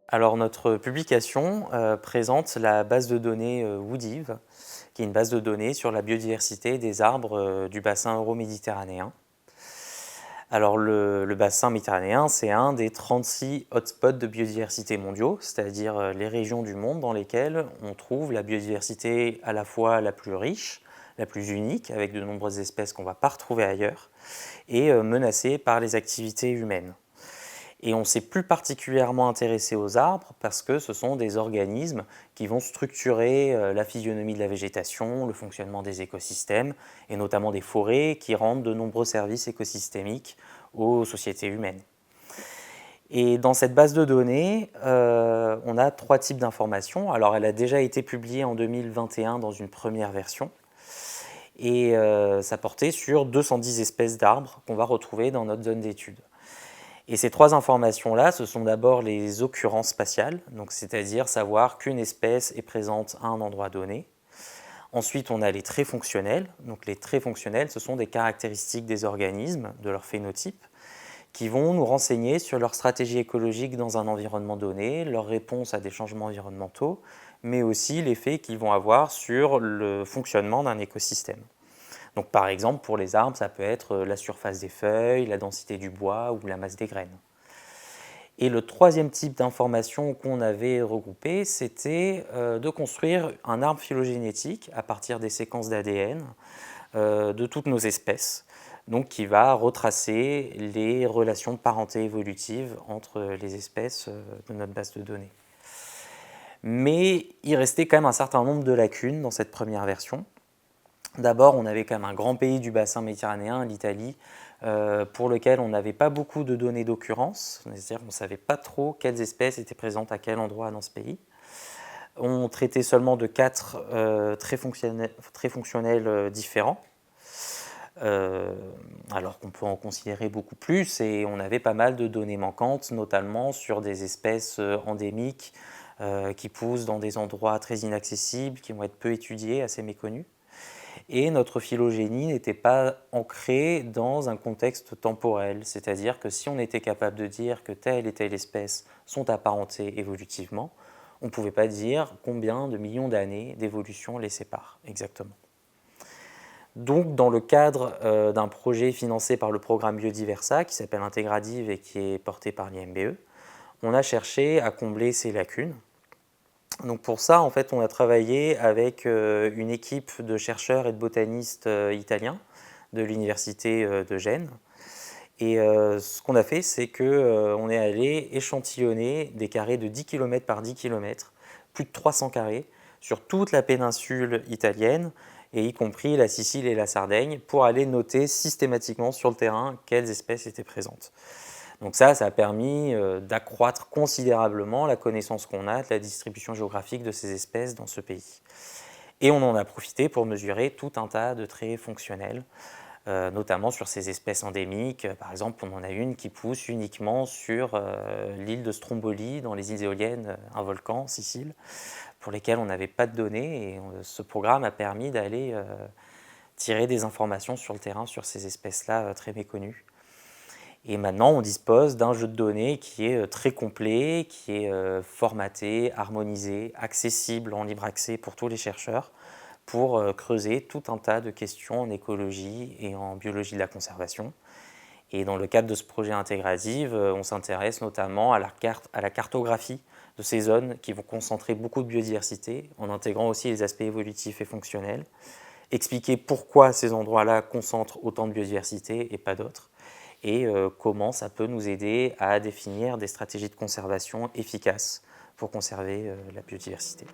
Alors notre publication présente la base de données Woodive, qui est une base de données sur la biodiversité des arbres du bassin euro-méditerranéen. Alors le bassin méditerranéen, c'est un des 36 hotspots de biodiversité mondiaux, c'est-à-dire les régions du monde dans lesquelles on trouve la biodiversité à la fois la plus riche, la plus unique, avec de nombreuses espèces qu'on ne va pas retrouver ailleurs, et menacée par les activités humaines. Et on s'est plus particulièrement intéressé aux arbres parce que ce sont des organismes qui vont structurer la physionomie de la végétation, le fonctionnement des écosystèmes, et notamment des forêts qui rendent de nombreux services écosystémiques aux sociétés humaines. Et dans cette base de données, on a 3 types d'informations. Alors elle a déjà été publiée en 2021 dans une première version, et ça portait sur 210 espèces d'arbres qu'on va retrouver dans notre zone d'étude. Et ces 3 informations-là, ce sont d'abord les occurrences spatiales, c'est-à-dire savoir qu'une espèce est présente à un endroit donné. Ensuite, on a les traits fonctionnels. Donc les traits fonctionnels, ce sont des caractéristiques des organismes, de leur phénotype, qui vont nous renseigner sur leur stratégie écologique dans un environnement donné, leur réponse à des changements environnementaux, mais aussi l'effet qu'ils vont avoir sur le fonctionnement d'un écosystème. Donc, par exemple, pour les arbres, ça peut être la surface des feuilles, la densité du bois ou la masse des graines. Et le troisième type d'information qu'on avait regroupé, c'était de construire un arbre phylogénétique à partir des séquences d'ADN de toutes nos espèces, donc qui va retracer les relations de parenté évolutive entre les espèces de notre base de données. Mais il restait quand même un certain nombre de lacunes dans cette première version. D'abord, on avait quand même un grand pays du bassin méditerranéen, l'Italie, pour lequel on n'avait pas beaucoup de données d'occurrence, c'est-à-dire qu'on ne savait pas trop quelles espèces étaient présentes à quel endroit dans ce pays. On traitait seulement de 4 traits fonctionnels différents, alors qu'on peut en considérer beaucoup plus, et on avait pas mal de données manquantes, notamment sur des espèces endémiques qui poussent dans des endroits très inaccessibles, qui vont être peu étudiés, assez méconnus. Et notre phylogénie n'était pas ancrée dans un contexte temporel, c'est-à-dire que si on était capable de dire que telle et telle espèce sont apparentées évolutivement, on ne pouvait pas dire combien de millions d'années d'évolution les séparent exactement. Donc, dans le cadre d'un projet financé par le programme Biodiversa, qui s'appelle Integradive et qui est porté par l'INBE, on a cherché à combler ces lacunes. Donc pour ça, en fait, on a travaillé avec une équipe de chercheurs et de botanistes italiens de l'université de Gênes. Et ce qu'on a fait, c'est qu'on est allé échantillonner des carrés de 10 km par 10 km, plus de 300 carrés, sur toute la péninsule italienne, et y compris la Sicile et la Sardaigne, pour aller noter systématiquement sur le terrain quelles espèces étaient présentes. Donc ça a permis d'accroître considérablement la connaissance qu'on a de la distribution géographique de ces espèces dans ce pays. Et on en a profité pour mesurer tout un tas de traits fonctionnels, notamment sur ces espèces endémiques. Par exemple, on en a une qui pousse uniquement sur l'île de Stromboli, dans les îles éoliennes, un volcan en Sicile, pour lesquels on n'avait pas de données. Et ce programme a permis d'aller tirer des informations sur le terrain sur ces espèces-là très méconnues. Et maintenant, on dispose d'un jeu de données qui est très complet, qui est formaté, harmonisé, accessible en libre accès pour tous les chercheurs, pour creuser tout un tas de questions en écologie et en biologie de la conservation. Et dans le cadre de ce projet Integradive, on s'intéresse notamment à la cartographie de ces zones qui vont concentrer beaucoup de biodiversité, en intégrant aussi les aspects évolutifs et fonctionnels, expliquer pourquoi ces endroits-là concentrent autant de biodiversité et pas d'autres, et comment ça peut nous aider à définir des stratégies de conservation efficaces pour conserver la biodiversité.